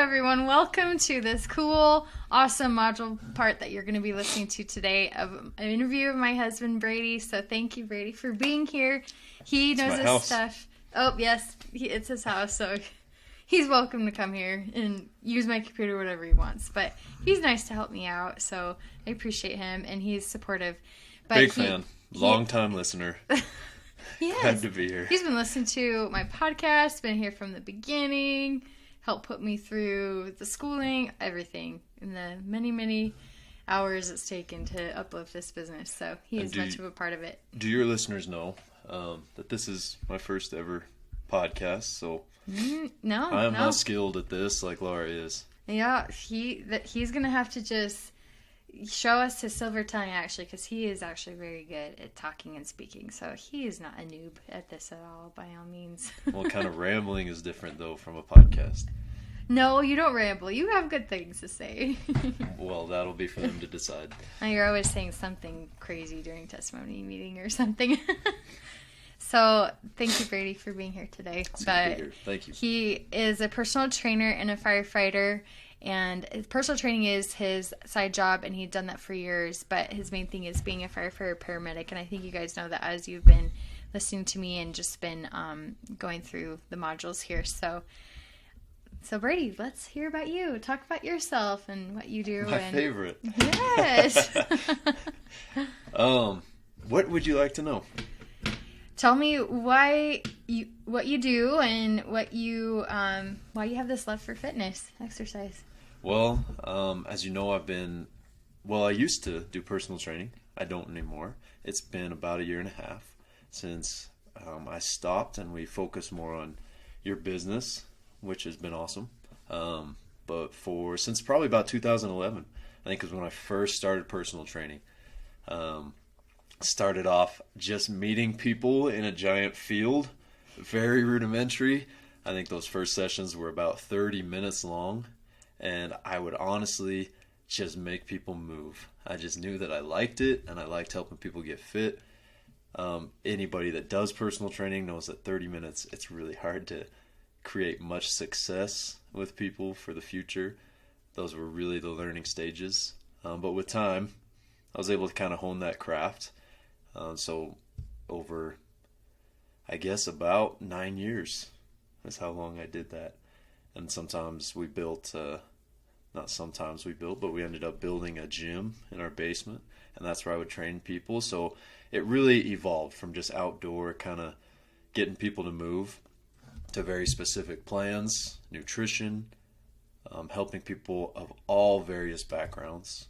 everyone. Welcome to this cool, awesome module part that you're going to be listening to today of an interview of my husband, Brady. So thank you, Brady, for being here. He knows his stuff. Oh, yes, it's his house, so he's welcome to come here and use my computer, whatever he wants. But he's nice to help me out, so I appreciate him, and he's supportive. But Big fan. Long-time listener. Glad to be here. He's been listening to my podcast, been here from the beginning, helped put me through the schooling, everything, in the many, many hours it's taken to uplift this business. So he is much of a part of it. Do your listeners know that this is my first ever podcast? So no, I'm not skilled at this like Laura is. Yeah, he's going to have to just show us his silver tongue, actually, because he is actually very good at talking and speaking. So he is not a noob at this at all, by all means. Well, kind of rambling is different, though, from a podcast. No, you don't ramble. You have good things to say. Well, that'll be for them to decide. You're always saying something crazy during testimony meeting or something. So thank you, Brady, for being here today. Thank you. He is a personal trainer and a firefighter. And personal training is his side job, and he's done that for years. But his main thing is being a firefighter paramedic. And I think you guys know that as you've been listening to me and just been going through the modules here. So Brady, let's hear about you. Talk about yourself and what you do. My favorite. Yes. What would you like to know? Tell me what you do and why you have this love for fitness, exercise. Well, as you know, I used to do personal training. I don't anymore. It's been about 1.5 years since I stopped, and we focus more on your business, which has been awesome. But since probably about 2011, I think is when I first started personal training. Started off just meeting people in a giant field, very rudimentary. I think those first sessions were about 30 minutes long, and I would honestly just make people move. I just knew that I liked it, and I liked helping people get fit. Anybody that does personal training knows that 30 minutes, it's really hard to create much success with people for the future. Those were really the learning stages. But with time, I was able to kind of hone that craft. So over, I guess, about 9 years is how long I did that. And but we ended up building a gym in our basement, and that's where I would train people. So it really evolved from just outdoor kind of getting people to move to very specific plans, nutrition, helping people of all various backgrounds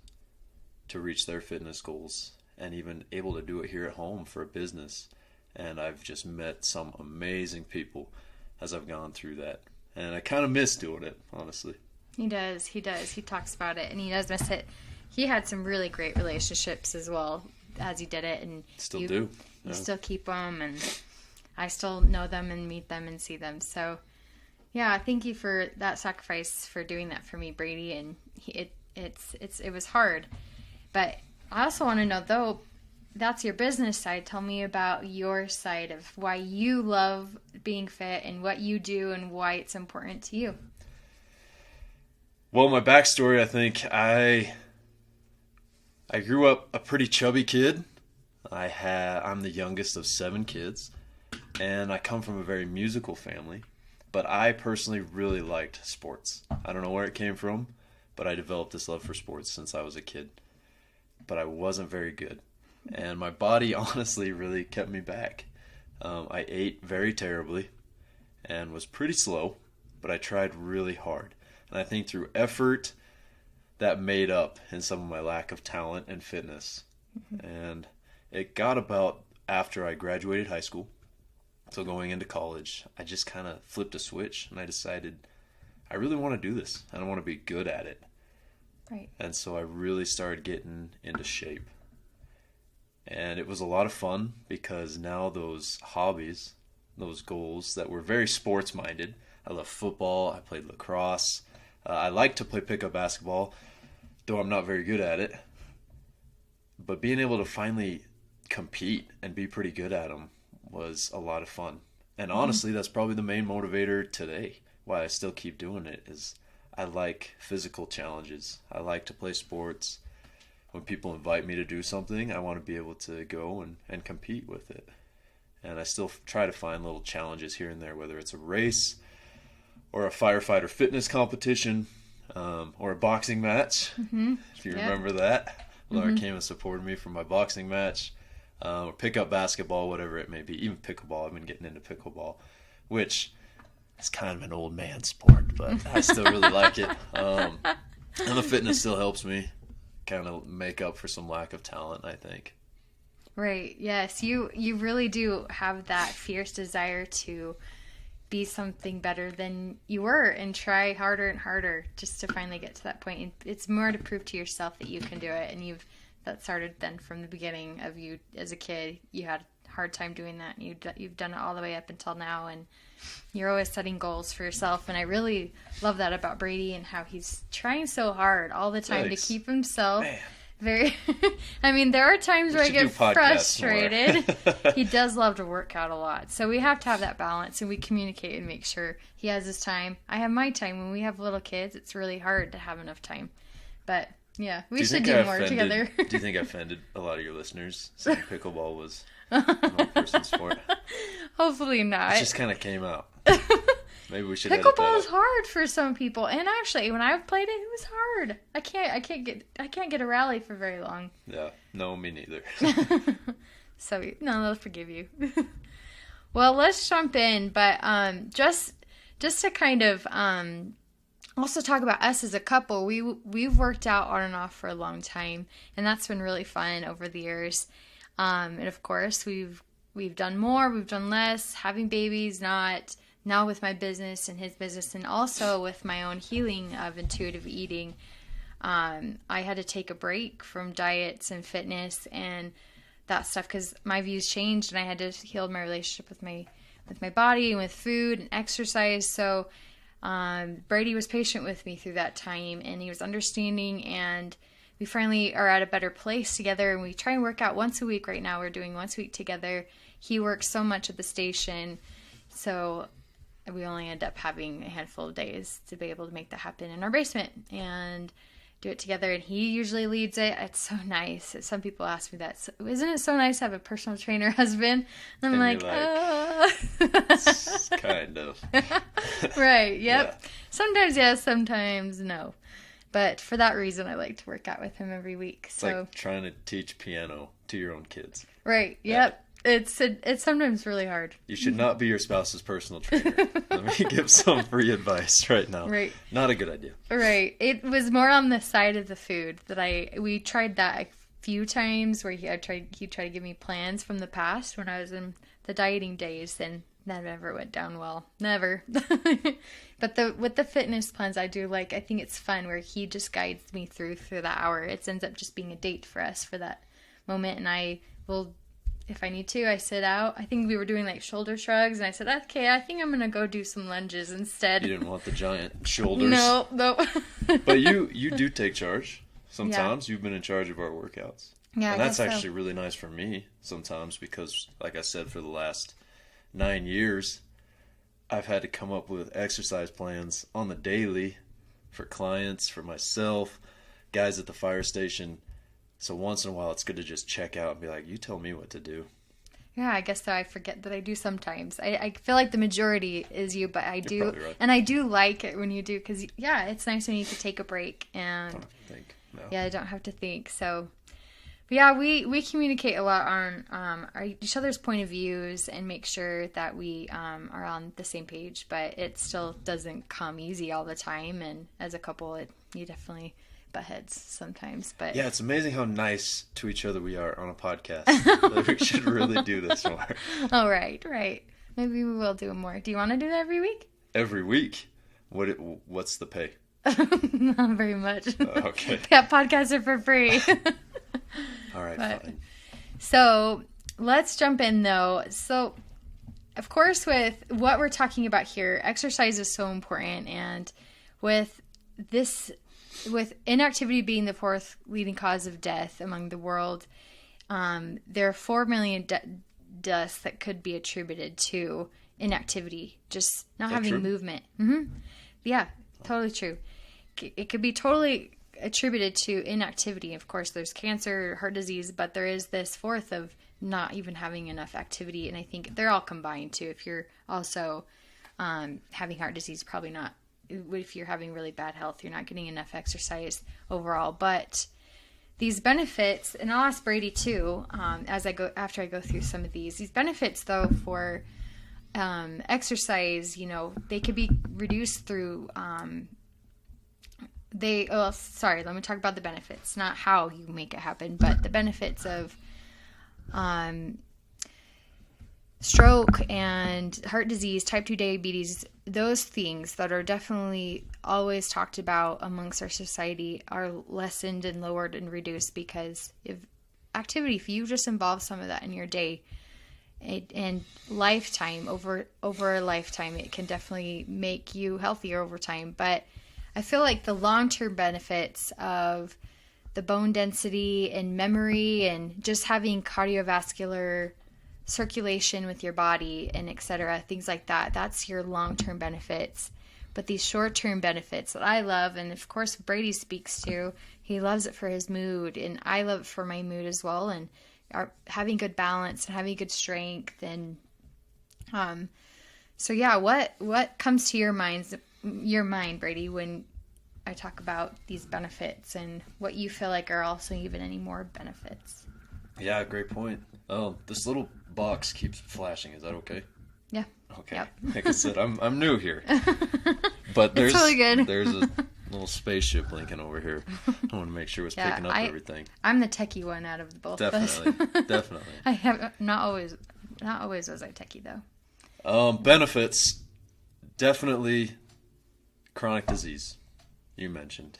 to reach their fitness goals, and even able to do it here at home for a business. And I've just met some amazing people as I've gone through that. And I kind of miss doing it, honestly. He does. He talks about it, and he does miss it. He had some really great relationships as well as he did it. And still do. You still keep them, and I still know them and meet them and see them. So, yeah, thank you for that sacrifice for doing that for me, Brady. And it was hard. But I also want to know, though, that's your business side. Tell me about your side of why you love being fit and what you do and why it's important to you. Well, my backstory, I think I grew up a pretty chubby kid. I'm the youngest of 7 kids, and I come from a very musical family. But I personally really liked sports. I don't know where it came from, but I developed this love for sports since I was a kid. But I wasn't very good. And my body honestly really kept me back. I ate very terribly and was pretty slow, but I tried really hard. And I think through effort, that made up in some of my lack of talent and fitness. Mm-hmm. And it got about after I graduated high school, so going into college, I just kind of flipped a switch, and I decided I really want to do this, and I want to be good at it. Right. And so I really started getting into shape. And it was a lot of fun because now those hobbies, those goals that were very sports-minded, I love football, I played lacrosse, I like to play pickup basketball, though I'm not very good at it. But being able to finally compete and be pretty good at them was a lot of fun. And honestly, that's probably the main motivator today, why I still keep doing it, is I like physical challenges. I like to play sports. When people invite me to do something, I want to be able to go and compete with it. And I still try to find little challenges here and there, whether it's a race or a firefighter fitness competition, or a boxing match. Mm-hmm. If you remember that. Laura came and supported me for my boxing match. Or pickup basketball, whatever it may be. Even pickleball. I've been getting into pickleball, which is kind of an old man sport, but I still really like it. And the fitness still helps me kind of make up for some lack of talent, I think. Right. Yes. You really do have that fierce desire to be something better than you were and try harder and harder just to finally get to that point. And it's more to prove to yourself that you can do it. And that started then from the beginning of you as a kid. You had a hard time doing that. And you've done it all the way up until now. And you're always setting goals for yourself. And I really love that about Brady and how he's trying so hard all the time to keep himself very... I mean, there are times where I get frustrated. He does love to work out a lot. So we have to have that balance, and we communicate and make sure he has his time. I have my time. When we have little kids, it's really hard to have enough time. But... yeah, we should do more together. Do you think I offended a lot of your listeners saying pickleball was an old person sport? Hopefully not. It just kind of came out. Maybe we should. Pickleball is hard for some people, and actually, when I've played it, it was hard. I can't get a rally for very long. Yeah, no, me neither. So no, they'll forgive you. Well, let's jump in, but just to kind of also talk about us as a couple. We've worked out on and off for a long time, and that's been really fun over the years. And of course, we've done more, we've done less, having babies, not now with my business and his business, and also with my own healing of intuitive eating. I had to take a break from diets and fitness and that stuff because my views changed, and I had to heal my relationship with my body and with food and exercise. So Brady was patient with me through that time, and he was understanding, and we finally are at a better place together, and we try and work out once a week right now. We're doing once a week together. He works so much at the station, so we only end up having a handful of days to be able to make that happen in our basement and do it together, and he usually leads it. It's so nice. Some people ask me that. Isn't it so nice to have a personal trainer husband? And I'm like, kind of. Right, yep. Yeah. Sometimes yes, sometimes no. But for that reason, I like to work out with him every week. It's like trying to teach piano to your own kids. Right, yep. It's sometimes really hard. You should not be your spouse's personal trainer. Let me give some free advice right now. Right. Not a good idea. Right. It was more on the side of the food that we tried that a few times where he tried to give me plans from the past when I was in the dieting days, and that never went down well. Never. But with the fitness plans, I think it's fun where he just guides me through that hour. It ends up just being a date for us for that moment, and I will... if I need to, I sit out. I think we were doing like shoulder shrugs, and I said, okay, I think I'm going to go do some lunges instead. You didn't want the giant shoulders. No. But you do take charge sometimes. Yeah. You've been in charge of our workouts. Yeah, and that's actually really nice for me sometimes because, like I said, for the last 9 years, I've had to come up with exercise plans on the daily for clients, for myself, guys at the fire station. So once in a while, it's good to just check out and be like, you tell me what to do. Yeah, I guess so. I forget that I do sometimes. I feel like the majority is you, but I do. You're probably right. And I do like it when you do because, yeah, it's nice when you can take a break. And I don't have to think. No. Yeah, I don't have to think. So, but yeah, we communicate a lot on each other's point of views and make sure that we are on the same page. But it still doesn't come easy all the time. And as a couple, you definitely... butt heads sometimes, but yeah, it's amazing how nice to each other we are on a podcast. We should really do this more. Oh, right. Maybe we will do more. Do you want to do that every week? Every week? What's the pay? Not very much. Okay. Yeah, podcasts are for free. All right, fine. So let's jump in though. So, of course, with what we're talking about here, exercise is so important, and with inactivity being the fourth leading cause of death among the world, there are 4 million deaths that could be attributed to inactivity, just not having movement. Mm-hmm. Yeah, totally true. it could be totally attributed to inactivity. Of course, there's cancer, heart disease, but there is this fourth of not even having enough activity. And I think they're all combined too. If you're also having heart disease, probably not. If you're having really bad health, you're not getting enough exercise overall. But these benefits, and I'll ask Brady too, after I go through some of these benefits though for exercise, they could be reduced through, let me talk about the benefits, not how you make it happen, but the benefits of stroke and heart disease, type 2 diabetes, those things that are definitely always talked about amongst our society are lessened and lowered and reduced because if you just involve some of that in your day and lifetime, over a lifetime, it can definitely make you healthier over time. But I feel like the long-term benefits of the bone density and memory and just having cardiovascular circulation with your body and etc., things like that, that's your long-term benefits. But these short-term benefits that I love, and of course Brady speaks to, he loves it for his mood, and I love it for my mood as well, and having good balance and having good strength. And so yeah, what comes to your mind, Brady, when I talk about these benefits and what you feel like are also even any more benefits? Yeah, great point. This little box keeps flashing. Is that okay? Yeah. Okay. Yep. Like I said, I'm new here, but there's totally good. There's a little spaceship blinking over here. I want to make sure it's picking up everything. I'm the techie one out of the both of us. Definitely. I have not always was I techie though. Benefits, definitely chronic disease. You mentioned,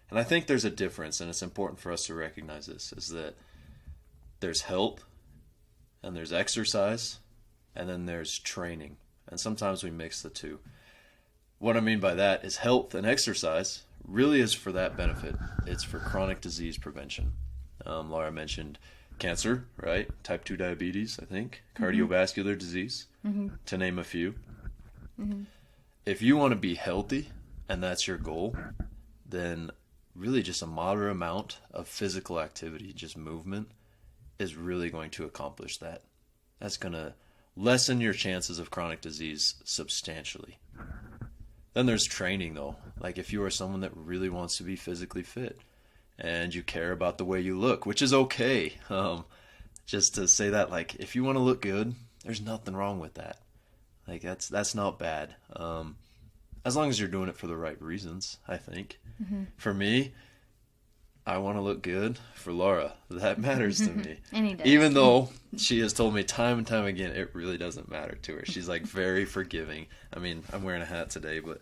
and I think there's a difference, and it's important for us to recognize this: is that there's health, and there's exercise, and then there's training. And sometimes we mix the two. What I mean by that is health and exercise really is for that benefit. It's for chronic disease prevention. Laura mentioned cancer, right? Type 2 diabetes, I think. Cardiovascular disease, to name a few. Mm-hmm. If you want to be healthy, and that's your goal, then really just a moderate amount of physical activity, just movement, is really going to accomplish that. That's going to lessen your chances of chronic disease substantially. Then there's training though. Like if you are someone that really wants to be physically fit and you care about the way you look, which is okay. Just to say that, like if you want to look good, there's nothing wrong with that. Like that's not bad. As long as you're doing it for the right reasons, I think. Mm-hmm. For me, I want to look good. For Laura, that matters to me. And he does. Even though she has told me time and time again, it really doesn't matter to her. She's like very forgiving. I mean, I'm wearing a hat today, but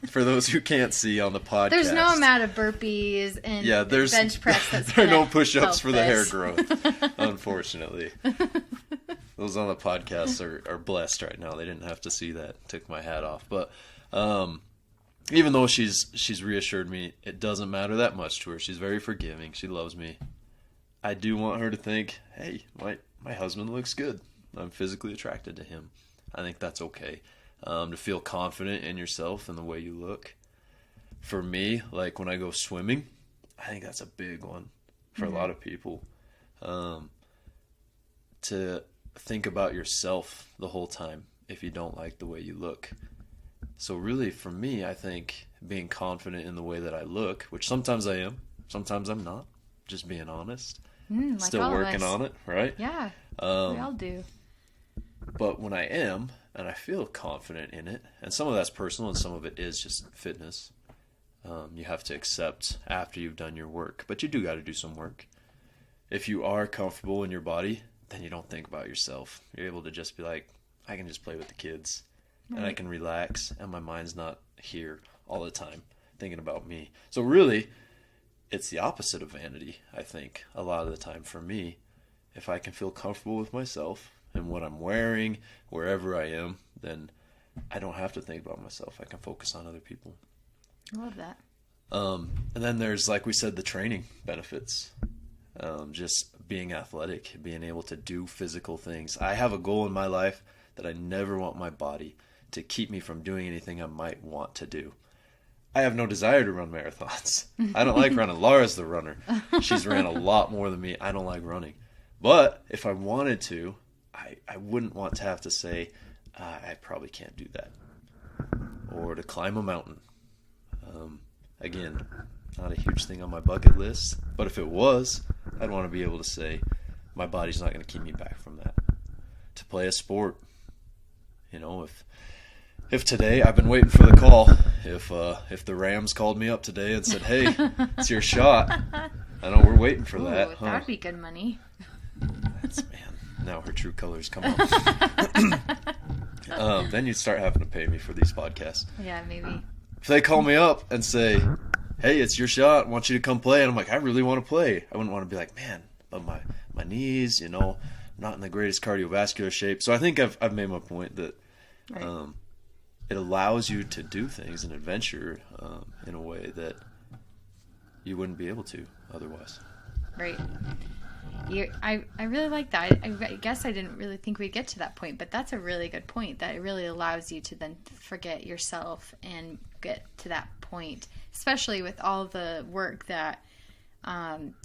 for those who can't see on the podcast, there's no amount of burpees and bench press that's there are no push-ups for the hair growth, unfortunately. Those on the podcast are blessed right now. They didn't have to see that. Took my hat off, but even though she's reassured me, it doesn't matter that much to her. She's very forgiving. She loves me. I do want her to think, hey, my husband looks good. I'm physically attracted to him. I think that's okay. To feel confident in yourself and the way you look. For me, like when I go swimming, I think that's a big one for a lot of people. To think about yourself the whole time if you don't like the way you look. So really, for me, I think being confident in the way that I look, which sometimes I am, sometimes I'm not, just being honest. Like still working on it, right? Yeah, we all do. But when I am, and I feel confident in it, and some of that's personal and some of it is just fitness, you have to accept after you've done your work. But you do got to do some work. If you are comfortable in your body, then you don't think about yourself. You're able to just be like, I can just play with the kids. And I can relax, and my mind's not here all the time thinking about me. So really, it's the opposite of vanity, I think, a lot of the time for me. If I can feel comfortable with myself and what I'm wearing, wherever I am, then I don't have to think about myself. I can focus on other people. I love that. And then there's, like we said, the training benefits. Just being athletic, being able to do physical things. I have a goal in my life that I never want my body to keep me from doing anything I might want to do. I have no desire to run marathons. I don't like running. Laura's the runner. She's ran a lot more than me. I don't like running. But if I wanted to, I wouldn't want to have to say, I probably can't do that. Or to climb a mountain. Again, not a huge thing on my bucket list. But if it was, I'd want to be able to say, my body's not going to keep me back from that. To play a sport. You know, if today, I've been waiting for the call. If the Rams called me up today and said, hey, it's your shot. I know we're waiting for that. That would be good money. Now her true colors come out. Then you'd start having to pay me for these podcasts. Yeah, maybe. If they call me up and say, hey, it's your shot, I want you to come play, and I'm like, I really want to play. I wouldn't want to be like, man, but my knees, you know, not in the greatest cardiovascular shape. So I think I've made my point that right. It allows you to do things and adventure in a way that you wouldn't be able to otherwise. Right. I really like that. I guess I didn't really think we'd get to that point, but that's a really good point, that it really allows you to then forget yourself and get to that point, especially with all the work that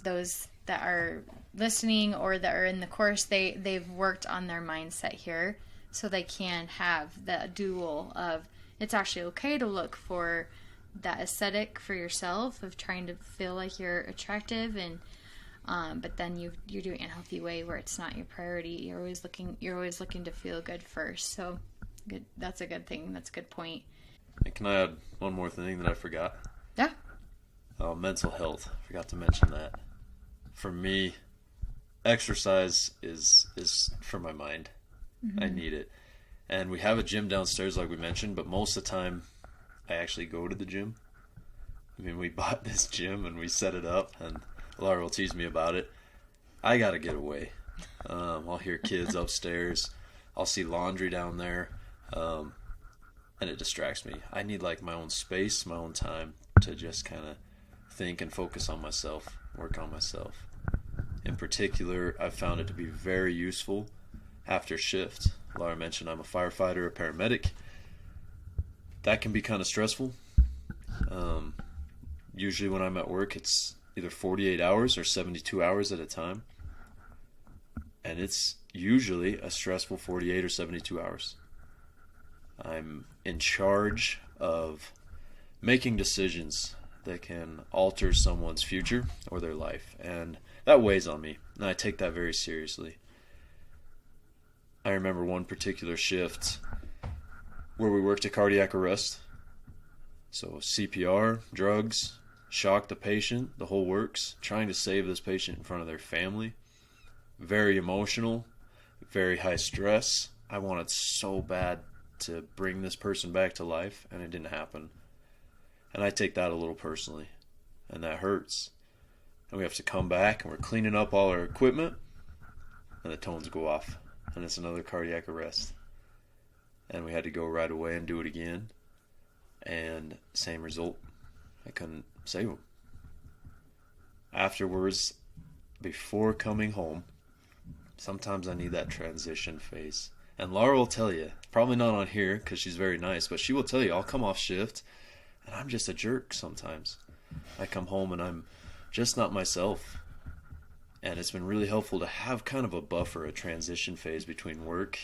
those that are listening or that are in the course, they've worked on their mindset here, so they can have the dual of, it's actually okay to look for that aesthetic for yourself of trying to feel like you're attractive, and but then you're doing it in a healthy way where it's not your priority. You're always looking to feel good first. So good. That's a good thing. That's a good point. Can I add one more thing that I forgot? Yeah. Mental health. I forgot to mention that. For me, exercise is for my mind. Mm-hmm. I need it. And we have a gym downstairs like we mentioned, but most of the time I actually go to the gym. I mean, we bought this gym and we set it up, and Laura will tease me about it. I gotta get away. I'll hear kids upstairs. I'll see laundry down there. And it distracts me. I need like my own space, my own time to just kind of think and focus on myself, work on myself. In particular, I've found it to be very useful after shift. Laura mentioned I'm a firefighter, a paramedic. That can be kind of stressful. Usually when I'm at work, it's either 48 hours or 72 hours at a time. And it's usually a stressful 48 or 72 hours. I'm in charge of making decisions that can alter someone's future or their life. And that weighs on me. And I take that very seriously. I remember one particular shift where we worked a cardiac arrest. So CPR, drugs, shock the patient, the whole works, trying to save this patient in front of their family. Very emotional, very high stress. I wanted so bad to bring this person back to life, and it didn't happen. And I take that a little personally, and that hurts. And we have to come back, and we're cleaning up all our equipment, and the tones go off, and it's another cardiac arrest. And we had to go right away and do it again, and same result. I couldn't save him. Afterwards, before coming home, sometimes I need that transition phase. And Laura will tell you, probably not on here because she's very nice, but she will tell you, I'll come off shift and I'm just a jerk sometimes. I come home and I'm just not myself. And it's been really helpful to have kind of a buffer, a transition phase between work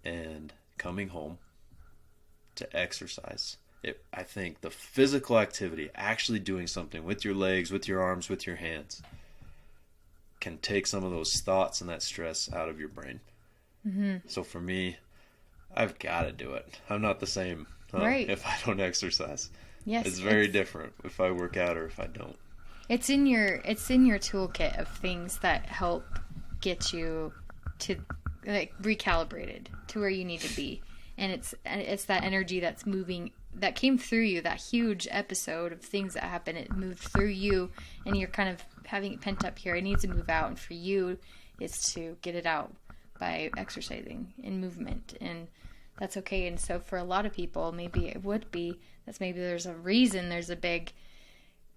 and coming home to exercise. I think the physical activity, actually doing something with your legs, with your arms, with your hands, can take some of those thoughts and that stress out of your brain. Mm-hmm. So for me, I've got to do it. I'm not the same right. if I don't exercise. Yes, it's very different if I work out or if I don't. It's in your toolkit of things that help get you to like recalibrated to where you need to be, and it's that energy that's moving, that came through you, that huge episode of things that happened. It moved through you, and you're kind of having it pent up here. It needs to move out, and for you, it's to get it out by exercising and movement, and that's okay. And so for a lot of people, maybe it would be that's maybe there's a reason there's a big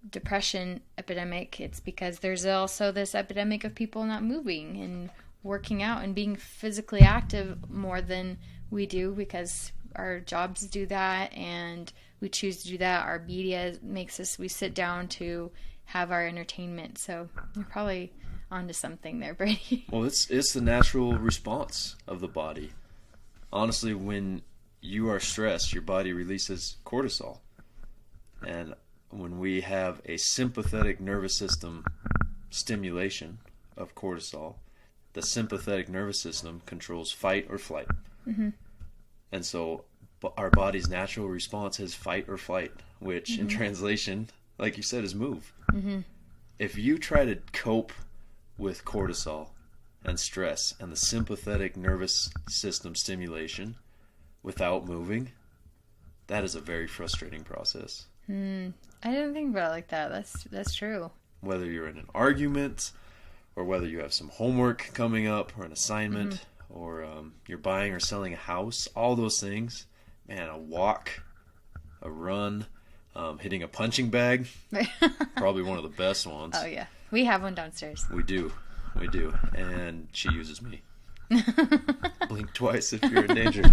depression epidemic. It's because there's also this epidemic of people not moving and working out and being physically active more than we do because our jobs do that, and we choose to do that. Our media makes us, we sit down to have our entertainment. So you're probably onto something there, Brady. Well, it's the natural response of the body. Honestly, when you are stressed, your body releases cortisol. And when we have a sympathetic nervous system stimulation of cortisol, the sympathetic nervous system controls fight or flight. Mm-hmm. And so our body's natural response is fight or flight, which mm-hmm. in translation, like you said, is move. Mm-hmm. If you try to cope with cortisol and stress and the sympathetic nervous system stimulation without moving, that is a very frustrating process. I didn't think about it like that. That's true. Whether you're in an argument, or whether you have some homework coming up, or an assignment, mm-hmm. or you're buying or selling a house, all those things, man, a walk, a run, hitting a punching bag, probably one of the best ones. Oh, yeah. We have one downstairs. We do. And she uses me. Blink twice if you're in danger.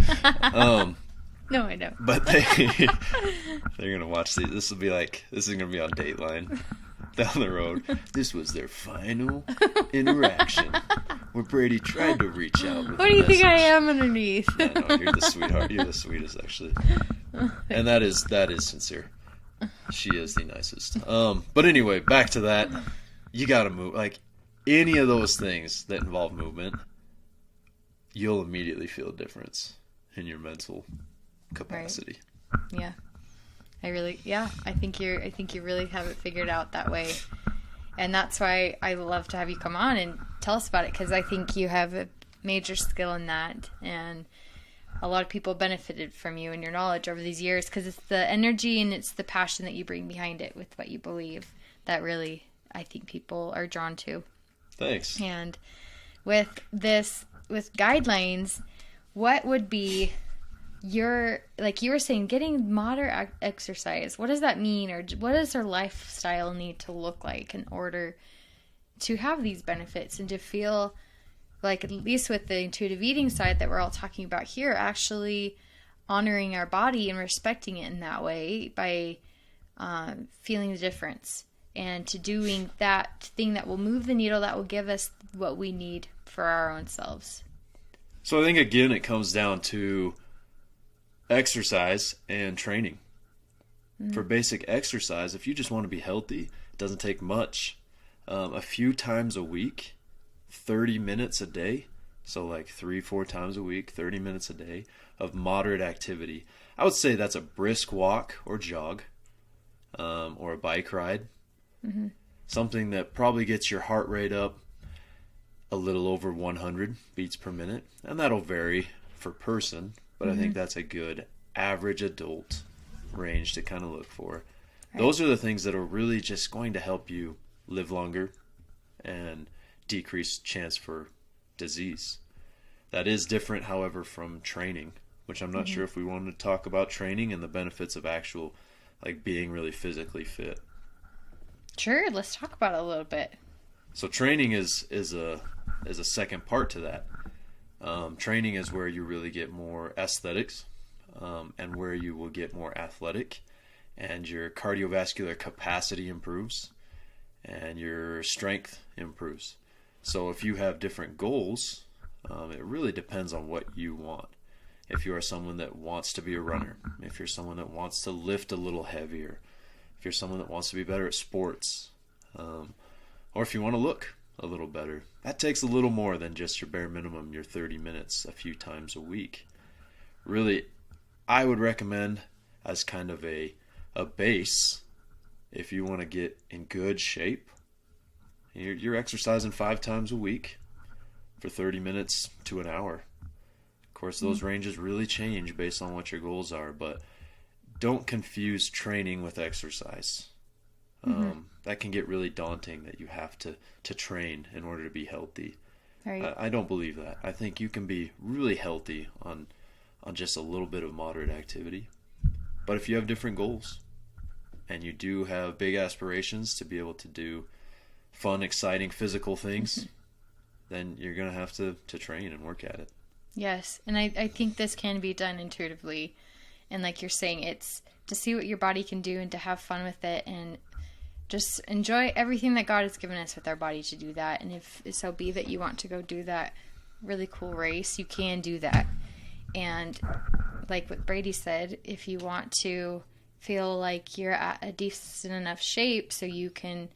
No, I don't. But they're going to watch these. This is going to be on Dateline down the road. This was their final interaction where Brady tried to reach out with What do you think I am underneath? No, you're the sweetheart. You're the sweetest, actually. And that is sincere. She is the nicest. But anyway, back to that. You got to move. Like, any of those things that involve movement, you'll immediately feel a difference in your mental capacity. Right. Yeah. I think you really have it figured out that way. And that's why I love to have you come on and tell us about it, because I think you have a major skill in that, and a lot of people benefited from you and your knowledge over these years, because it's the energy and it's the passion that you bring behind it with what you believe that really, I think, people are drawn to. Thanks. And with guidelines, what would be like you were saying, getting moderate exercise? What does that mean? Or what does our lifestyle need to look like in order to have these benefits and to feel like, at least with the intuitive eating side that we're all talking about here, actually honoring our body and respecting it in that way by feeling the difference, and to doing that thing that will move the needle, that will give us what we need for our own selves? So I think, again, it comes down to exercise and training. Mm-hmm. For basic exercise, if you just want to be healthy, it doesn't take much. A few times a week, 30 minutes a day, so like 3-4 times a week, 30 minutes a day of moderate activity. I would say that's a brisk walk or jog, or a bike ride. Mm-hmm. Something that probably gets your heart rate up a little over 100 beats per minute, and that'll vary per person, but mm-hmm. I think that's a good average adult range to kind of look for. Right. Those are the things that are really just going to help you live longer and decrease chance for disease. That is different, however, from training, which I'm not mm-hmm. sure if we want to talk about training and the benefits of actual, like, being really physically fit. Sure, let's talk about it a little bit. So training is a second part to that. Training is where you really get more aesthetics, and where you will get more athletic, and your cardiovascular capacity improves, and your strength improves. So if you have different goals, it really depends on what you want. If you are someone that wants to be a runner, if you're someone that wants to lift a little heavier, if you're someone that wants to be better at sports, or if you want to look a little better, that takes a little more than just your bare minimum, your 30 minutes a few times a week. Really, I would recommend, as kind of a base, if you want to get in good shape, you're exercising 5 times a week for 30 minutes to an hour. Of course, those ranges really change based on what your goals are, but don't confuse training with exercise. Mm-hmm. That can get really daunting, that you have to train in order to be healthy. Right. I don't believe that. I think you can be really healthy on just a little bit of moderate activity. But if you have different goals and you do have big aspirations to be able to do fun, exciting physical things, mm-hmm. then you're going to have to train and work at it. Yes, and I think this can be done intuitively. And like you're saying, it's see what your body can do and to have fun with it and just enjoy everything that God has given us with our body to do that. And if so be that you want to go do that really cool race, you can do that. And like what Brady said, if you want to feel like you're at a decent enough shape so you can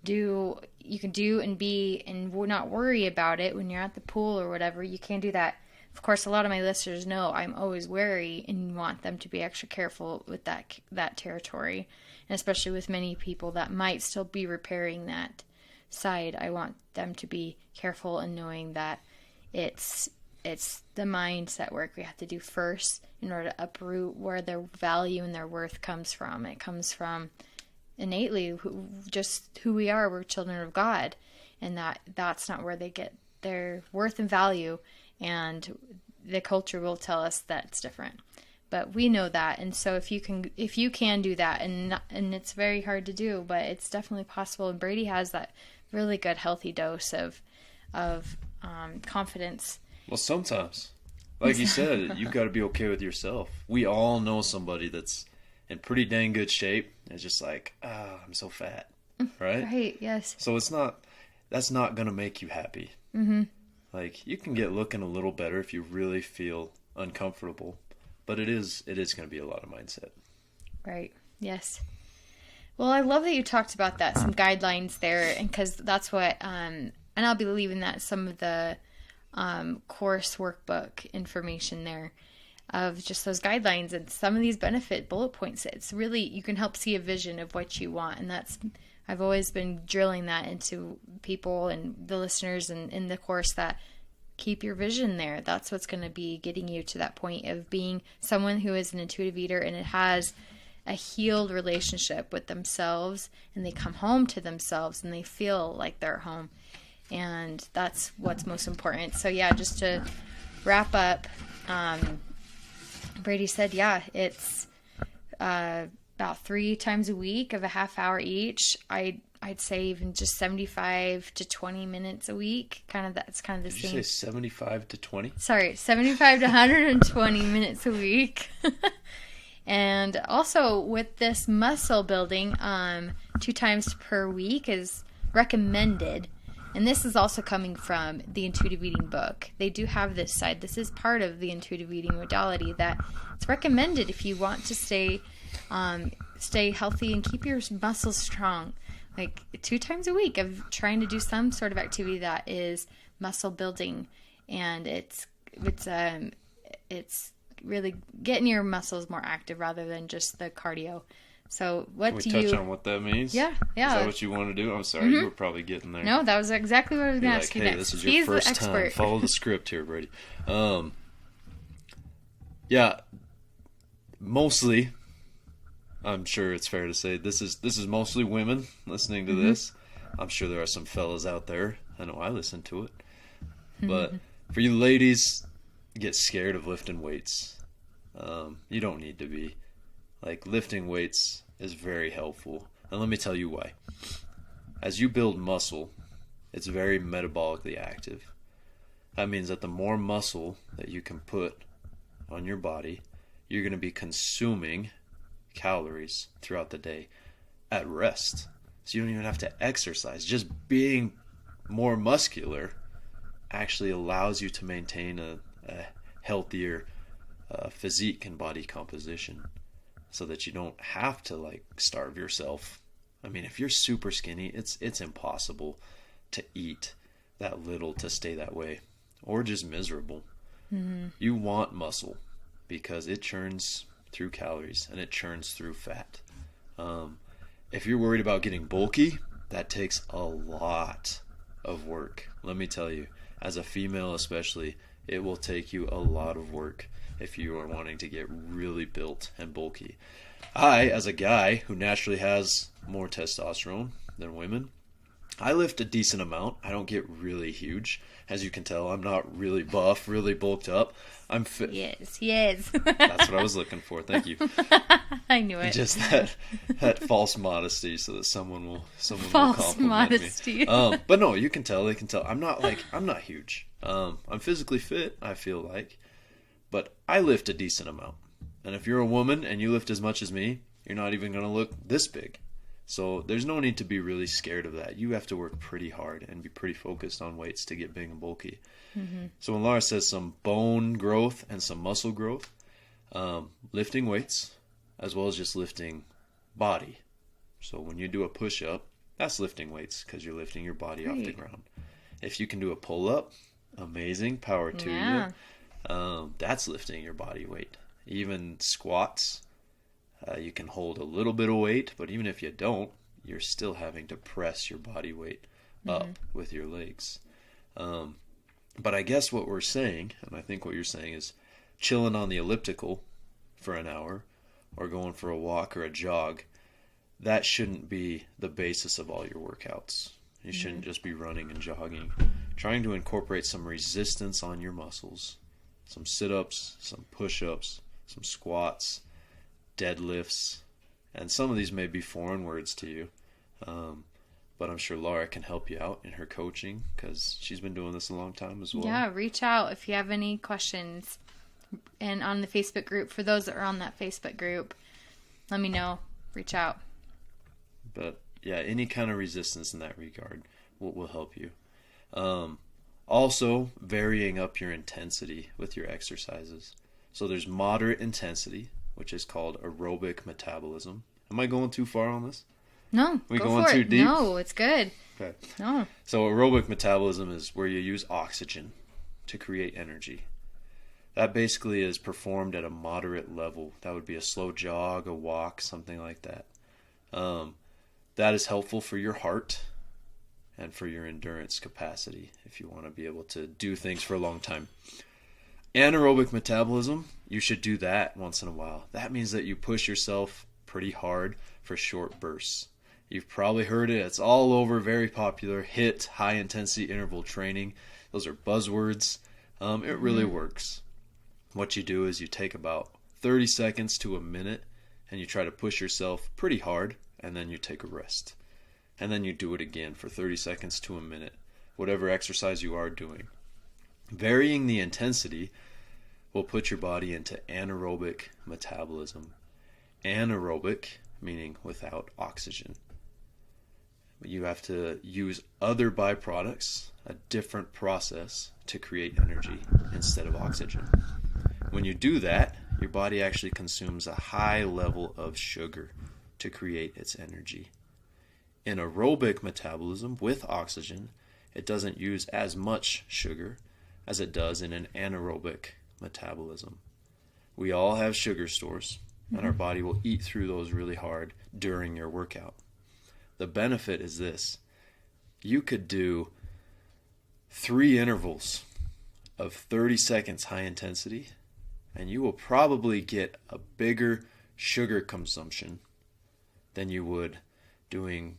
do and be and not worry about it when you're at the pool or whatever, you can do that. Of course, a lot of my listeners know I'm always wary and want them to be extra careful with that territory. And especially with many people that might still be repairing that side, I want them to be careful and knowing that it's the mindset work we have to do first in order to uproot where their value and their worth comes from. It comes from innately just who we are. We're children of God, and that's not where they get their worth and value, and the culture will tell us that's different. But we know that, and so if you can do that, and it's very hard to do, but it's definitely possible. And Brady has that really good, healthy dose of confidence. Well, sometimes, like you said, you've got to be okay with yourself. We all know somebody that's in pretty dang good shape. And it's just like, I'm so fat, right? Right. Yes. So that's not gonna make you happy. Mm-hmm. Like, you can get looking a little better if you really feel uncomfortable. But it is going to be a lot of mindset. Right. Yes. Well, I love that you talked about that, some guidelines there, and because that's what, and I'll be leaving that some of the course workbook information there of just those guidelines and some of these benefit bullet points. It's really, you can help see a vision of what you want, and I've always been drilling that into people and the listeners and in the course that keep your vision there. That's what's going to be getting you to that point of being someone who is an intuitive eater and it has a healed relationship with themselves, and they come home to themselves and they feel like they're home. And that's what's most important. So yeah, just to wrap up, Brady said, it's about 3 times a week of a half hour each. I'd say even just 75 to 20 minutes a week. That's kind of the same. Did you say 75 to 20? Sorry, 75 to 120 minutes a week. And also with this muscle building, 2 times per week is recommended. And this is also coming from the intuitive eating book. They do have this side. This is part of the intuitive eating modality that it's recommended if you want to stay healthy and keep your muscles strong. Like 2 times a week of trying to do some sort of activity that is muscle building, and it's really getting your muscles more active rather than just the cardio. So Can we touch on what that means? Yeah. Is that what you want to do? I'm sorry, you were probably getting there. No, that was exactly what I was going to ask you next. This is your first time. Follow the script here, Brady. Yeah, mostly, I'm sure it's fair to say this is mostly women listening to this. I'm sure there are some fellas out there. I know I listen to it. But for you ladies, get scared of lifting weights. You don't need to be. Like, lifting weights is very helpful. And let me tell you why. As you build muscle, it's very metabolically active. That means that the more muscle that you can put on your body, you're going to be consuming calories throughout the day at rest. So you don't even have to exercise. Just being more muscular actually allows you to maintain a healthier physique and body composition, so that you don't have to starve yourself. I mean, if you're super skinny, it's impossible to eat that little to stay that way, or just miserable. You want muscle because it churns through calories and it churns through fat. If you're worried about getting bulky, that takes a lot of work. Let me tell you, as a female especially, it will take you a lot of work if you are wanting to get really built and bulky. I, as a guy who naturally has more testosterone than women, I lift a decent amount. I don't get really huge. As you can tell, I'm not really buff, really bulked up. I'm fit. Yes. That's what I was looking for. Thank you. I knew it. Just that false modesty, so that someone will false compliment modesty. me. But no, you can tell. They can tell. I'm not huge. I'm physically fit, I feel like, but I lift a decent amount. And if you're a woman and you lift as much as me, you're not even going to look this big. So there's no need to be really scared of that. You have to work pretty hard and be pretty focused on weights to get big and bulky. Mm-hmm. So when Laura says some bone growth and some muscle growth, lifting weights as well as just lifting body. So when you do a push-up, that's lifting weights because you're lifting your body off the ground. If you can do a pull-up, amazing, power to you. That's lifting your body weight. Even squats, you can hold a little bit of weight, but even if you don't, you're still having to press your body weight up with your legs. But I guess what we're saying, and I think what you're saying, is chilling on the elliptical for an hour or going for a walk or a jog, that shouldn't be the basis of all your workouts. You shouldn't just be running and jogging. Trying to incorporate some resistance on your muscles, some sit-ups, some push-ups, some squats, deadlifts, and some of these may be foreign words to you, but I'm sure Laura can help you out in her coaching because she's been doing this a long time as well. Yeah, reach out if you have any questions. And on the Facebook group, for those that are on that Facebook group, let me know. Reach out. But yeah, any kind of resistance in that regard will help you. Also, varying up your intensity with your exercises. So there's moderate intensity, which is called aerobic metabolism. Am I going too far on this? No, we going too deep? No, it's good. Okay. No. So aerobic metabolism is where you use oxygen to create energy. That basically is performed at a moderate level. That would be a slow jog, a walk, something like that. That is helpful for your heart and for your endurance capacity if you want to be able to do things for a long time. Anaerobic metabolism, you should do that once in a while. That means that you push yourself pretty hard for short bursts. You've probably heard it. It's all over, very popular. HIIT, high intensity interval training. Those are buzzwords. It really works. What you do is you take about 30 seconds to a minute and you try to push yourself pretty hard, and then you take a rest. And then you do it again for 30 seconds to a minute, whatever exercise you are doing. Varying the intensity will put your body into anaerobic metabolism. Anaerobic, meaning without oxygen. You have to use other byproducts, a different process, to create energy instead of oxygen. When you do that, your body actually consumes a high level of sugar to create its energy. In aerobic metabolism with oxygen, it doesn't use as much sugar as it does in an anaerobic metabolism. We all have sugar stores, and our body will eat through those really hard during your workout. The benefit is this. You could do 3 intervals of 30 seconds high intensity, and you will probably get a bigger sugar consumption than you would doing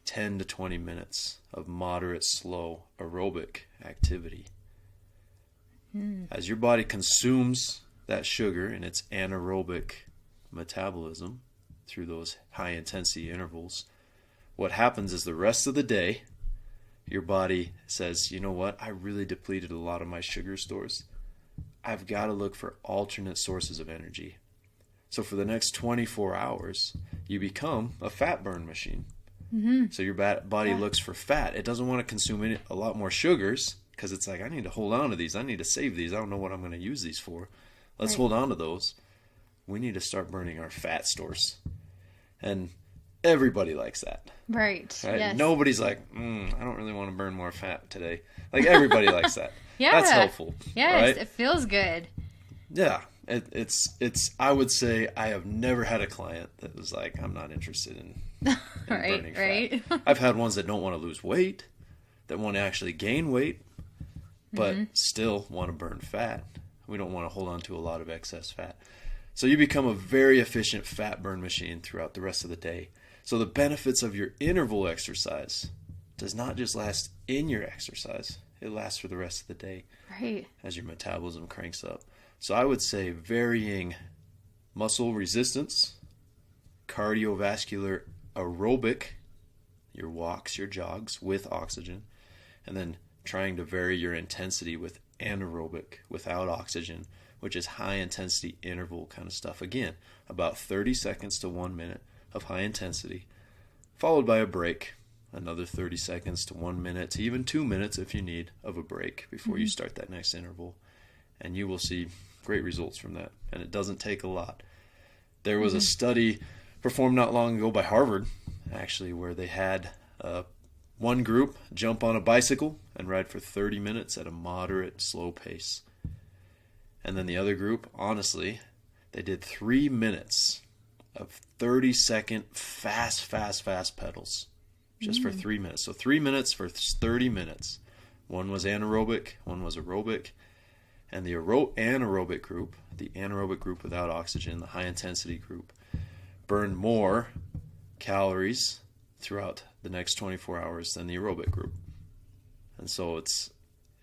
10 to 20 minutes of moderate, slow aerobic activity. As your body consumes that sugar in its anaerobic metabolism through those high intensity intervals, what happens is the rest of the day, your body says, you know what, I really depleted a lot of my sugar stores. I've got to look for alternate sources of energy. So for the next 24 hours, you become a fat burn machine. So your body looks for fat. It doesn't want to consume a lot more sugars because it's like, I need to hold on to these. I need to save these. I don't know what I'm going to use these for. Let's hold on to those. We need to start burning our fat stores. And everybody likes that. Right? Yes. Nobody's like, I don't really want to burn more fat today. Like, everybody likes that. Yeah. That's helpful. Yes, right? It feels good. Yeah. It's. I would say I have never had a client that was like, I'm not interested in burning fat. I've had ones that don't want to lose weight, that want to actually gain weight, but still want to burn fat. We don't want to hold on to a lot of excess fat. So you become a very efficient fat burn machine throughout the rest of the day. So the benefits of your interval exercise does not just last in your exercise. It lasts for the rest of the day as your metabolism cranks up. So I would say varying muscle resistance, cardiovascular aerobic, your walks, your jogs with oxygen, and then trying to vary your intensity with anaerobic without oxygen, which is high intensity interval kind of stuff. Again, about 30 seconds to 1 minute of high intensity, followed by a break, another 30 seconds to 1 minute to even 2 minutes if you need of a break before you start that next interval. And you will see great results from that. And it doesn't take a lot. There was a study performed not long ago by Harvard, actually, where they had one group jump on a bicycle and ride for 30 minutes at a moderate, slow pace. And then the other group, honestly, they did 3 minutes of 30-second fast pedals just for 3 minutes. So 3 minutes for 30 minutes. One was anaerobic, one was aerobic. And the anaerobic group, the anaerobic group without oxygen, the high-intensity group, burned more calories throughout the next 24 hours than the aerobic group. And so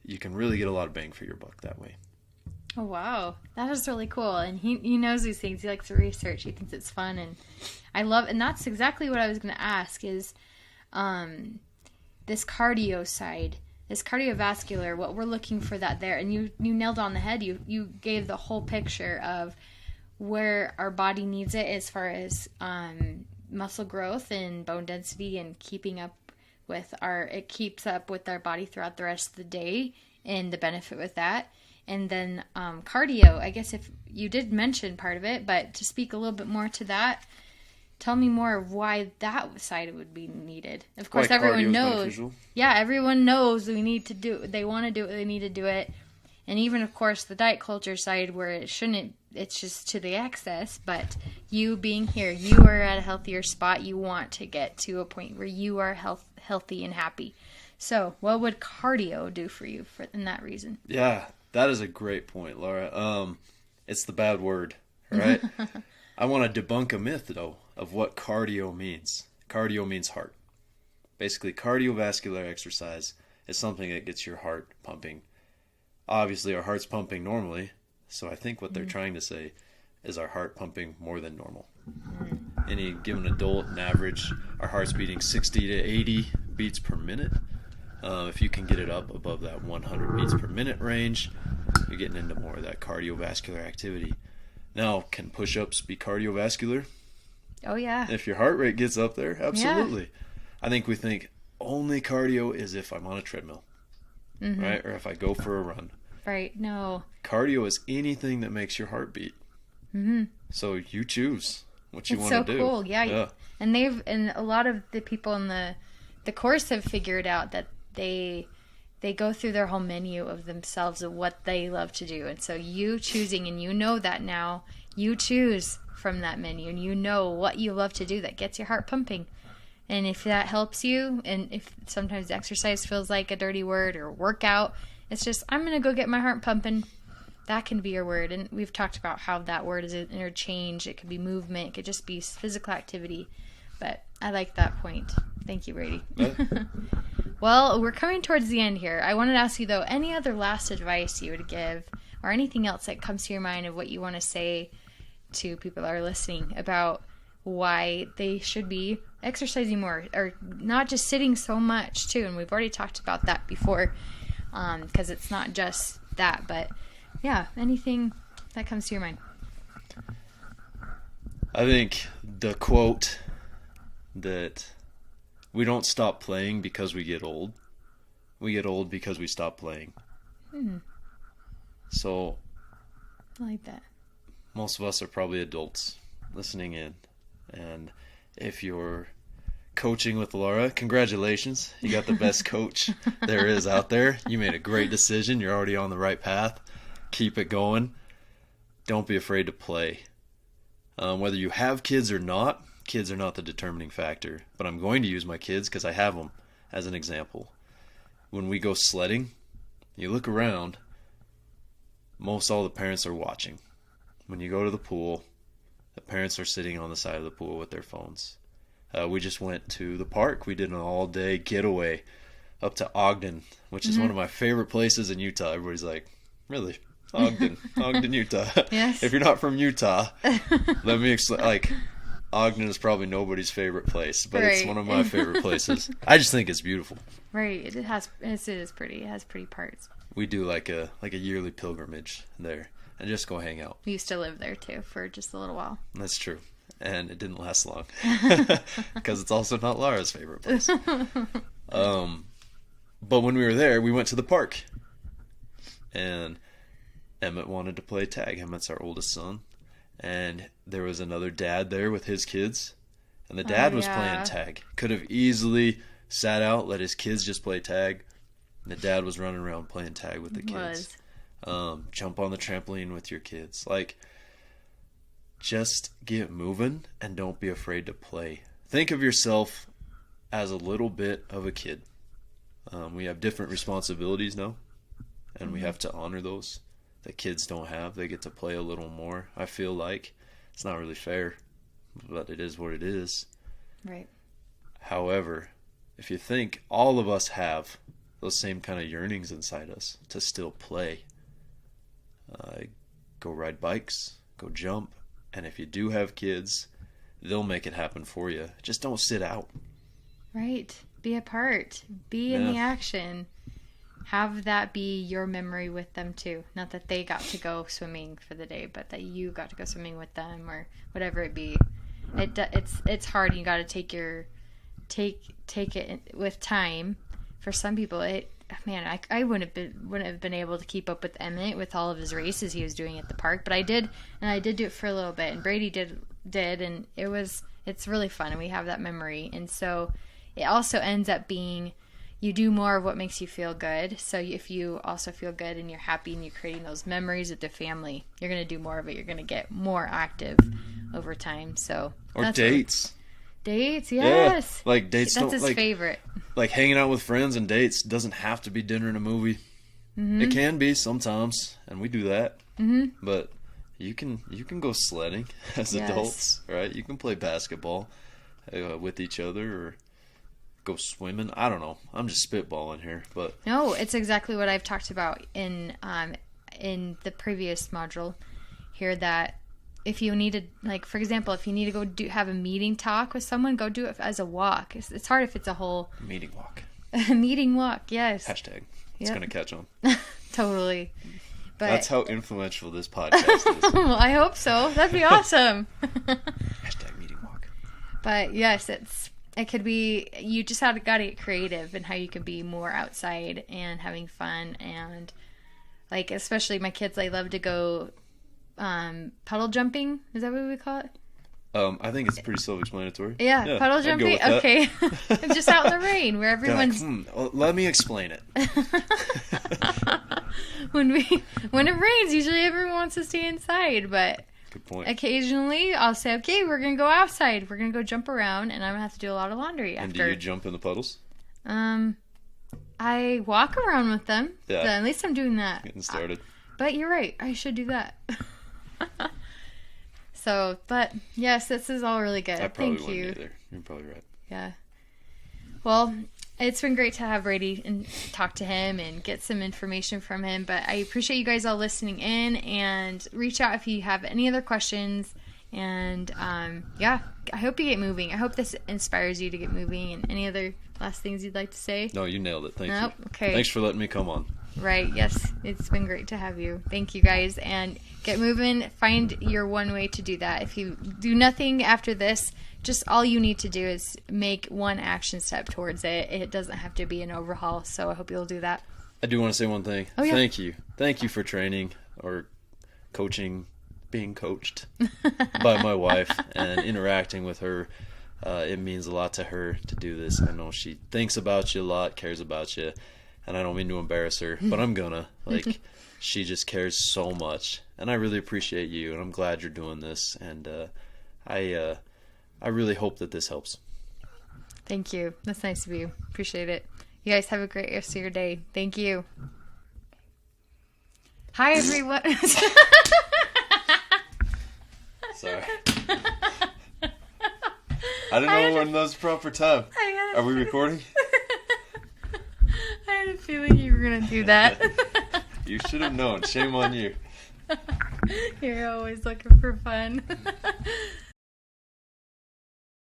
you can really get a lot of bang for your buck that way. Oh, wow. That is really cool. And he knows these things. He likes to research. He thinks it's fun. And and that's exactly what I was going to ask is this cardio side, this cardiovascular, what we're looking for that there. And you nailed on the head. You gave the whole picture of where our body needs it as far as muscle growth and bone density and it keeps up with our body throughout the rest of the day and the benefit with that. And then cardio, I guess if you did mention part of it, but to speak a little bit more to that, tell me more of why that side would be needed. Of course, everyone knows. Beneficial. Yeah, everyone knows they want to do it, they need to do it. And even, of course, the diet culture side where it's just to the excess. But you being here, you are at a healthier spot. You want to get to a point where you are healthy and happy. So what would cardio do for you in that reason? Yeah, that is a great point, Laura. It's the bad word, right? I want to debunk a myth, though, of what cardio means. Cardio means heart. Basically, cardiovascular exercise is something that gets your heart pumping. Obviously, our heart's pumping normally, so I think what they're trying to say is our heart pumping more than normal. Any given adult, an average, our heart's beating 60 to 80 beats per minute. If you can get it up above that 100 beats per minute range, you're getting into more of that cardiovascular activity. Now, can push-ups be cardiovascular? Oh, yeah. If your heart rate gets up there, absolutely. Yeah. I think we think only cardio is if I'm on a treadmill, right? Or if I go for a run. Right, no. Cardio is anything that makes your heart beat. So you choose what you want to do. It's so cool, yeah. And a lot of the people in the course have figured out that they go through their whole menu of themselves of what they love to do. And so you choosing, and you know that now, you choose from that menu and you know what you love to do that gets your heart pumping. And if that helps you, and if sometimes exercise feels like a dirty word or workout, it's just, I'm going to go get my heart pumping. That can be your word. And we've talked about how that word is interchange. It could be movement. It could just be physical activity. But I like that point. Thank you, Brady. Well, we're coming towards the end here. I wanted to ask you, though, any other last advice you would give or anything else that comes to your mind of what you want to say to people that are listening about why they should be exercising more or not just sitting so much, too. And we've already talked about that before because it's not just that. But, yeah, anything that comes to your mind. I think the quote that we don't stop playing because we get old. We get old because we stop playing. So I like that. Most of us are probably adults listening in. And if you're coaching with Laura, congratulations. You got the best coach there is out there. You made a great decision. You're already on the right path. Keep it going. Don't be afraid to play. Whether you have kids or not, kids are not the determining factor. But I'm going to use my kids because I have them as an example. When we go sledding, you look around, most all the parents are watching. When you go to the pool, the parents are sitting on the side of the pool with their phones. We just went to the park. We did an all-day getaway up to Ogden, which is one of my favorite places in Utah. Everybody's like, really? Ogden, Utah. Yes. If you're not from Utah, let me explain. Like, Ogden is probably nobody's favorite place, but It's one of my favorite places. I just think it's beautiful. Right. It is pretty. It has pretty parts. we do like a yearly pilgrimage there and just go hang out. We used to live there too for just a little while. That's true. And it didn't last long because it's also not Laura's favorite place. But when we were there, we went to the park, and Emmett wanted to play tag. Emmett's our oldest son, and there was another dad there with his kids, and the dad was playing tag. Could have easily sat out, let his kids just play tag. And the dad was running around playing tag with the kids. Jump on the trampoline with your kids. Like, just get moving and don't be afraid to play. Think of yourself as a little bit of a kid. We have different responsibilities now, and we have to honor those that kids don't have. They get to play a little more. I feel like it's not really fair, but it is what it is. Right. However, if you think all of us have those same kind of yearnings inside us to still play, go ride bikes, go jump, and if you do have kids, they'll make it happen for you. Just don't sit out. Right. Be a part. Be in the action. Have that be your memory with them too. Not that they got to go swimming for the day, but that you got to go swimming with them or whatever it be. It's hard. You got to take it with time. For some people, I wouldn't have been able to keep up with Emmett with all of his races he was doing at the park, but I did do it for a little bit, and Brady did, and it's really fun, and we have that memory, and so it also ends up being you do more of what makes you feel good. So if you also feel good and you're happy and you're creating those memories with the family, you're going to do more of it. You're going to get more active over time. So or dates. Dates, yes. Yeah, like dates. That's his favorite. Like hanging out with friends and dates doesn't have to be dinner and a movie. Mm-hmm. It can be sometimes, and we do that. Mm-hmm. But you can go sledding as adults, right? You can play basketball with each other or go swimming. I don't know. I'm just spitballing here, but no, it's exactly what I've talked about in the previous module here. That if you need to, like, for example, if you need to go have a meeting talk with someone, go do it as a walk. It's hard if it's a whole meeting walk. Meeting walk, yes. Hashtag. It's going to catch on. Totally. But that's how influential this podcast is. Well, I hope so. That'd be awesome. Hashtag meeting walk. But yes, it could be, you just got to get creative in how you can be more outside and having fun. And like, especially my kids, they love to go puddle jumping. Is that what we call it? I think it's pretty self-explanatory. Yeah, puddle jumping. Okay. Just out in the rain where everyone's... let me explain it. When it rains, usually everyone wants to stay inside, but good point. Occasionally I'll say, okay, we're going to go outside. We're going to go jump around, and I'm going to have to do a lot of laundry after. And do you jump in the puddles? I walk around with them. Yeah. So at least I'm doing that. Getting started. But you're right. I should do that. So, but yes, this is all really good. I probably Thank you. wouldn't either. You're probably right. Yeah. Well, it's been great to have Brady and talk to him and get some information from him. But I appreciate you guys all listening in, and reach out if you have any other questions. And yeah, I hope you get moving. I hope this inspires you to get moving. And any other last things you'd like to say? No, you nailed it. Thank you. Okay. Thanks for letting me come on. Right. Yes. It's been great to have you. Thank you, guys. And get moving. Find your one way to do that. If you do nothing after this, just all you need to do is make one action step towards it. It doesn't have to be an overhaul. So I hope you'll do that. I do want to say one thing. Oh, yeah. Thank you. Thank you for training or coaching, being coached by my wife and interacting with her. It means a lot to her to do this. I know she thinks about you a lot, cares about you. And I don't mean to embarrass her, but I'm gonna. Like, she just cares so much. And I really appreciate you, and I'm glad you're doing this. And I really hope that this helps. Thank you. That's nice of you. Appreciate it. You guys have a great rest of your day. Thank you. Hi, everyone. Sorry. I didn't know when was proper time. Are we recording? I had a feeling you were going to do that. You should have known. Shame on you. You're always looking for fun.